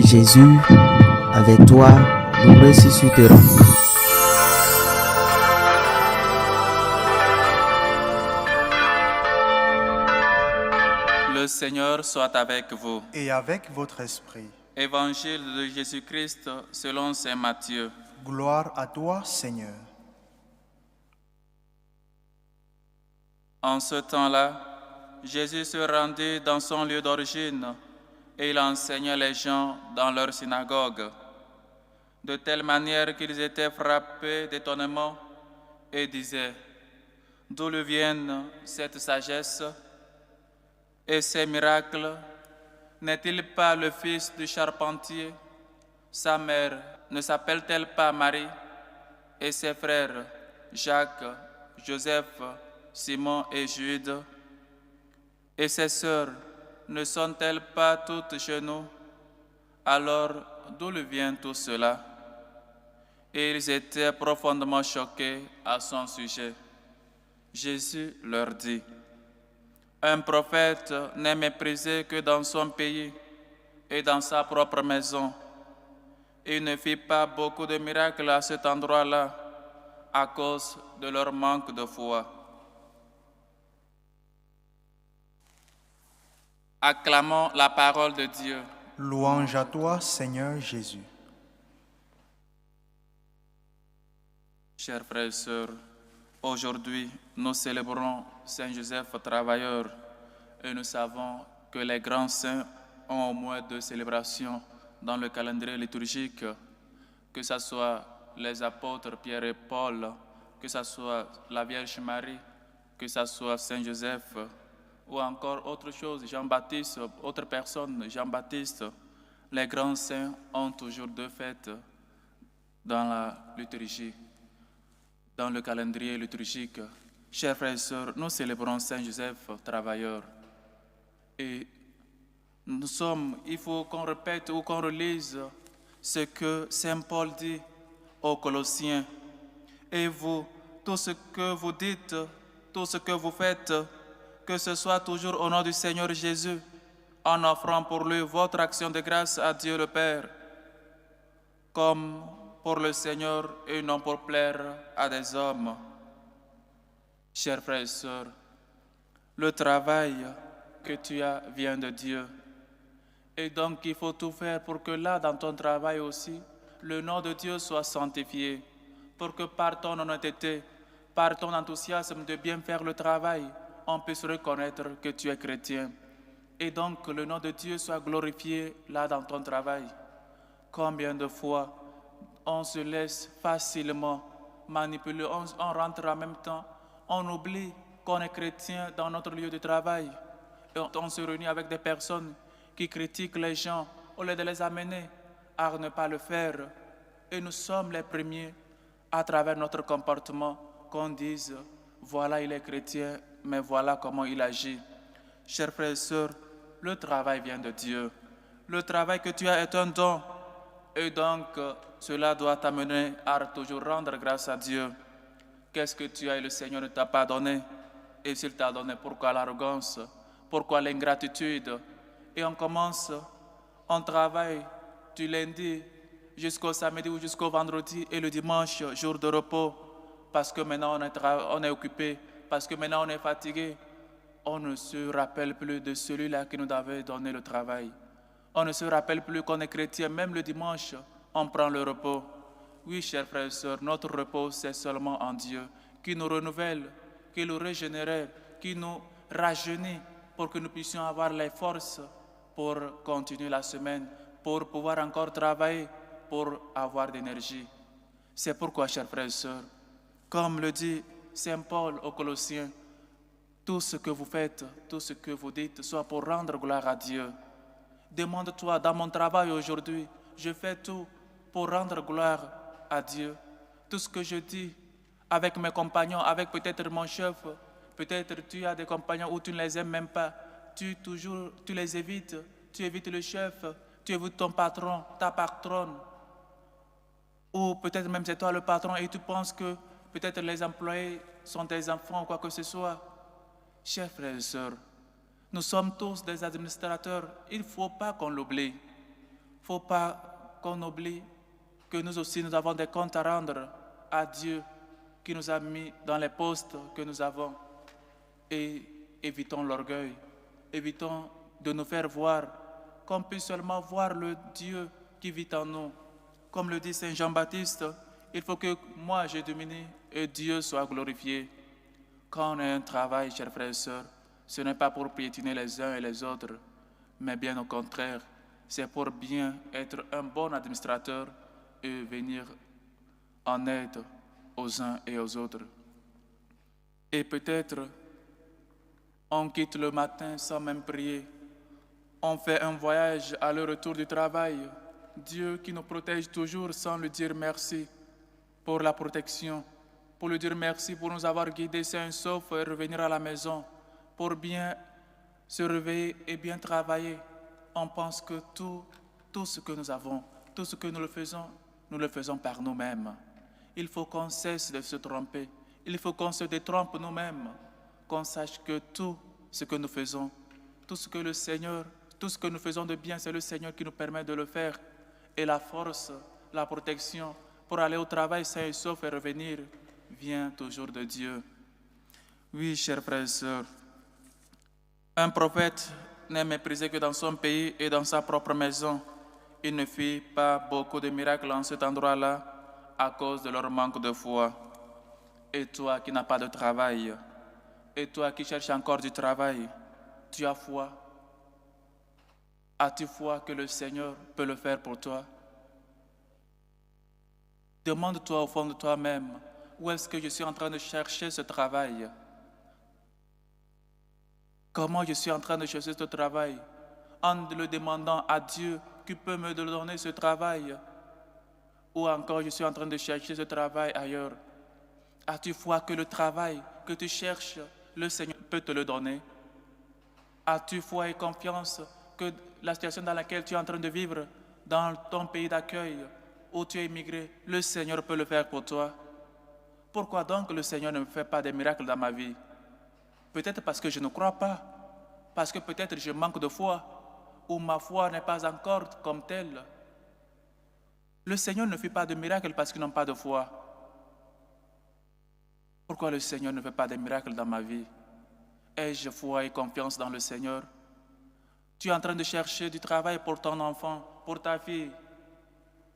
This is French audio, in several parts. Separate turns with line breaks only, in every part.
Jésus, avec toi, nous ressusciterons.
Le Seigneur soit avec vous.
Et avec votre esprit.
Évangile de Jésus-Christ selon saint Matthieu.
Gloire à toi, Seigneur.
En ce temps-là, Jésus se rendit dans son lieu d'origine et il enseignait les gens dans leur synagogue, de telle manière qu'ils étaient frappés d'étonnement et disaient: d'où lui viennent cette sagesse et ces miracles? N'est-il pas le fils du charpentier? Sa mère ne s'appelle-t-elle pas Marie? Et ses frères Jacques, Joseph, Simon et Jude? Et ses sœurs ne sont-elles pas toutes chez nous? Alors, d'où lui vient tout cela? Et ils étaient profondément choqués à son sujet. Jésus leur dit: un prophète n'est méprisé que dans son pays et dans sa propre maison. Il ne fit pas beaucoup de miracles à cet endroit-là à cause de leur manque de foi. Acclamons la parole de Dieu.
Louange à toi, Seigneur Jésus.
Chers frères et sœurs, aujourd'hui, nous célébrons Saint Joseph travailleur et nous savons que les grands saints ont au moins 2 célébrations dans le calendrier liturgique, que ce soit les apôtres Pierre et Paul, que ce soit la Vierge Marie, que ce soit Saint Joseph, ou encore autre chose, Jean-Baptiste, autre personne, Jean-Baptiste. Les grands saints ont toujours 2 fêtes dans la liturgie, dans le calendrier liturgique. Chers frères et sœurs, nous célébrons Saint Joseph travailleur. Et il faut qu'on répète ou qu'on relise ce que Saint Paul dit aux Colossiens. Et vous, tout ce que vous dites, tout ce que vous faites, que ce soit toujours au nom du Seigneur Jésus, en offrant pour lui votre action de grâce à Dieu le Père, comme pour le Seigneur et non pour plaire à des hommes. Chers frères et sœurs, le travail que tu as vient de Dieu. Et donc il faut tout faire pour que là, dans ton travail aussi, le nom de Dieu soit sanctifié, pour que par ton honnêteté, par ton enthousiasme de bien faire le travail, on puisse reconnaître que tu es chrétien. Et donc que le nom de Dieu soit glorifié là dans ton travail. Combien de fois on se laisse facilement manipuler, on rentre en même temps, on oublie qu'on est chrétien dans notre lieu de travail. Et on se réunit avec des personnes qui critiquent les gens au lieu de les amener à ne pas le faire. Et nous sommes les premiers, à travers notre comportement, qu'on dise: voilà, il est chrétien, mais voilà comment il agit. Chers frères et sœurs, le travail vient de Dieu. Le travail que tu as est un don. Et donc, cela doit t'amener à toujours rendre grâce à Dieu. Qu'est-ce que tu as et le Seigneur ne t'a pas donné? Et s'il t'a donné, pourquoi l'arrogance? Pourquoi l'ingratitude? Et on commence, on travaille du lundi jusqu'au samedi ou jusqu'au vendredi et le dimanche, jour de repos, parce que maintenant on est occupé, parce que maintenant on est fatigué. On ne se rappelle plus de celui-là qui nous avait donné le travail. On ne se rappelle plus qu'on est chrétien, même le dimanche, on prend le repos. Oui, chers frères et sœurs, notre repos, c'est seulement en Dieu, qui nous renouvelle, qui nous régénère, qui nous rajeunit, pour que nous puissions avoir les forces pour continuer la semaine, pour pouvoir encore travailler, pour avoir d'énergie. C'est pourquoi, chers frères et sœurs, comme le dit Saint Paul aux Colossiens, tout ce que vous faites, tout ce que vous dites, soit pour rendre gloire à Dieu. Demande-toi, dans mon travail aujourd'hui, je fais tout pour rendre gloire à Dieu. Tout ce que je dis avec mes compagnons, avec peut-être mon chef, peut-être tu as des compagnons où tu ne les aimes même pas, tu les évites, tu évites le chef, tu évites ton patron, ta patronne, ou peut-être même c'est toi le patron et tu penses que peut-être les employés sont des enfants ou quoi que ce soit. Chers frères et sœurs, nous sommes tous des administrateurs, il ne faut pas qu'on l'oublie. faut pas qu'on oublie que nous aussi, nous avons des comptes à rendre à Dieu qui nous a mis dans les postes que nous avons. Et évitons l'orgueil, évitons de nous faire voir, qu'on puisse seulement voir le Dieu qui vit en nous. Comme le dit Saint Jean-Baptiste, il faut que moi je diminue et Dieu soit glorifié. Quand on a un travail, chers frères et sœurs, ce n'est pas pour piétiner les uns et les autres, mais bien au contraire, c'est pour bien être un bon administrateur et venir en aide aux uns et aux autres. Et peut-être, on quitte le matin sans même prier. On fait un voyage à le retour du travail. Dieu qui nous protège toujours sans lui dire merci pour la protection, pour lui dire merci pour nous avoir guidés sains et saufs et revenir à la maison, pour bien se réveiller et bien travailler. On pense que tout ce que nous avons, tout ce que nous le faisons par nous-mêmes. Il faut qu'on cesse de se tromper. Il faut qu'on se détrompe nous-mêmes, qu'on sache que tout ce que nous faisons, tout ce que nous faisons de bien, c'est le Seigneur qui nous permet de le faire. Et la force, la protection pour aller au travail sain et sauf et revenir vient toujours de Dieu. Oui, chers frères et sœurs, un prophète n'est méprisé que dans son pays et dans sa propre maison. Il ne fit pas beaucoup de miracles en cet endroit-là à cause de leur manque de foi. Et toi qui n'as pas de travail, et toi qui cherches encore du travail, tu as foi. As-tu foi que le Seigneur peut le faire pour toi? Demande-toi au fond de toi-même, où est-ce que je suis en train de chercher ce travail? Comment je suis en train de chercher ce travail? En le demandant à Dieu qui peut me donner ce travail? Ou encore je suis en train de chercher ce travail ailleurs? As-tu foi que le travail que tu cherches, le Seigneur peut te le donner? As-tu foi et confiance que la situation dans laquelle tu es en train de vivre, dans ton pays d'accueil, où tu es immigré, le Seigneur peut le faire pour toi? Pourquoi donc le Seigneur ne me fait pas des miracles dans ma vie? Peut-être parce que je ne crois pas, parce que peut-être je manque de foi, ou ma foi n'est pas encore comme telle. Le Seigneur ne fait pas de miracles parce qu'ils n'ont pas de foi. Pourquoi le Seigneur ne fait pas de miracles dans ma vie? Ai-je foi et confiance dans le Seigneur? Tu es en train de chercher du travail pour ton enfant, pour ta fille.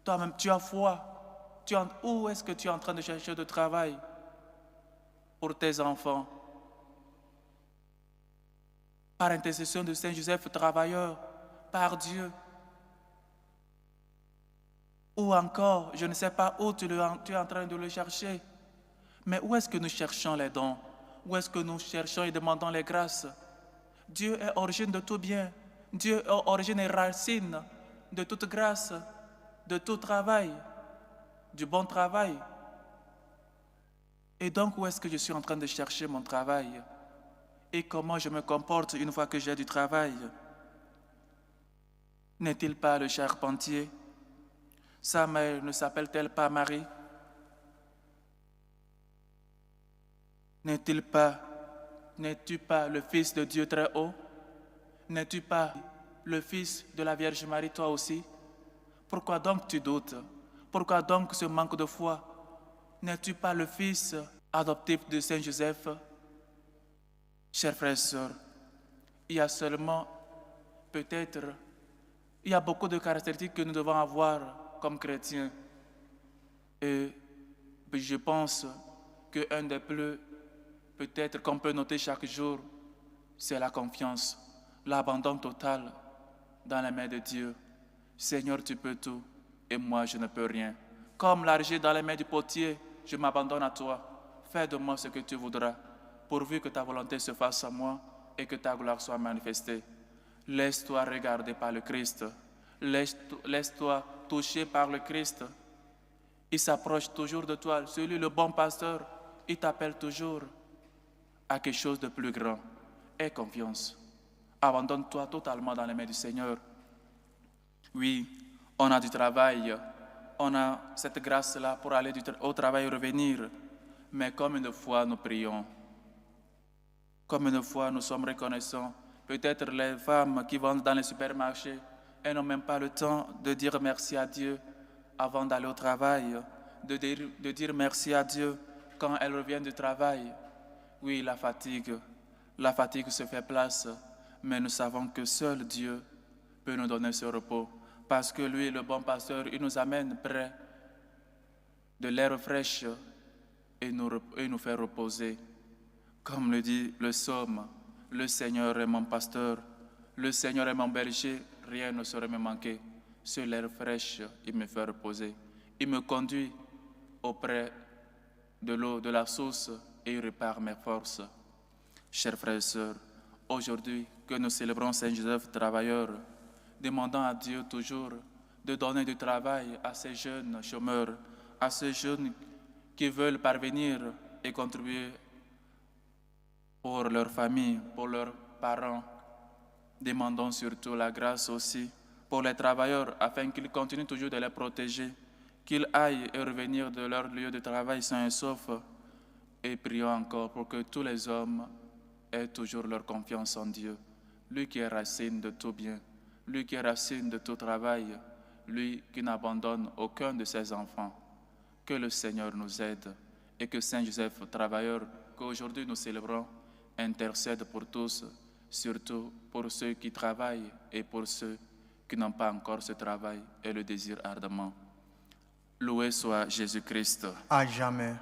Toi-même, tu as foi. Où est-ce que tu es en train de chercher du travail pour tes enfants? Par intercession de Saint Joseph, travailleur, par Dieu. Ou encore, je ne sais pas où tu es en train de le chercher. Mais où est-ce que nous cherchons les dons? Où est-ce que nous cherchons et demandons les grâces? Dieu est origine de tout bien. Dieu est origine et racine de toute grâce, de tout travail, du bon travail. Et donc, où est-ce que je suis en train de chercher mon travail? Et comment je me comporte une fois que j'ai du travail? N'est-il pas le charpentier? Sa mère ne s'appelle-t-elle pas Marie? N'es-tu pas le Fils de Dieu très haut? N'es-tu pas le Fils de la Vierge Marie, toi aussi? Pourquoi donc tu doutes? Pourquoi donc ce manque de foi? N'es-tu pas le Fils adoptif de Saint Joseph? Chers frères et sœurs, il y a seulement, peut-être, il y a beaucoup de caractéristiques que nous devons avoir comme chrétiens. Et je pense qu'un des plus, peut-être qu'on peut noter chaque jour, c'est la confiance, l'abandon total dans les mains de Dieu. Seigneur, tu peux tout et moi je ne peux rien. Comme l'argile dans les mains du potier, je m'abandonne à toi. Fais de moi ce que tu voudras, pourvu que ta volonté se fasse à moi et que ta gloire soit manifestée. Laisse-toi regarder par le Christ. Laisse-toi toucher par le Christ. Il s'approche toujours de toi. Celui, le bon pasteur, il t'appelle toujours à quelque chose de plus grand. Aie confiance. Abandonne-toi totalement dans les mains du Seigneur. Oui, on a du travail. On a cette grâce-là pour aller au travail et revenir. Mais comme une fois nous prions, comme une fois nous sommes reconnaissants, peut-être les femmes qui vendent dans les supermarchés, elles n'ont même pas le temps de dire merci à Dieu avant d'aller au travail, de dire merci à Dieu quand elles reviennent du travail. Oui, la fatigue se fait place, mais nous savons que seul Dieu peut nous donner ce repos, parce que lui, le bon pasteur, il nous amène près de l'air fraîche et nous fait reposer. Comme le dit le psaume, le Seigneur est mon pasteur, le Seigneur est mon berger, rien ne saurait me manquer. Sur l'air fraîche, il me fait reposer. Il me conduit auprès de l'eau, de la source, et il répare mes forces. Chers frères et sœurs, aujourd'hui que nous célébrons Saint Joseph travailleur, demandant à Dieu toujours de donner du travail à ces jeunes chômeurs, à ces jeunes qui veulent parvenir et contribuer pour leur famille, pour leurs parents. Demandons surtout la grâce aussi pour les travailleurs afin qu'ils continuent toujours de les protéger, qu'ils aillent et revenir de leur lieu de travail sains et saufs. Et prions encore pour que tous les hommes aient toujours leur confiance en Dieu, lui qui est racine de tout bien, lui qui est racine de tout travail, lui qui n'abandonne aucun de ses enfants. Que le Seigneur nous aide et que Saint Joseph, travailleur, qu'aujourd'hui nous célébrons, intercède pour tous, surtout pour ceux qui travaillent et pour ceux qui n'ont pas encore ce travail et le désirent ardemment. Loué soit Jésus-Christ.
À jamais.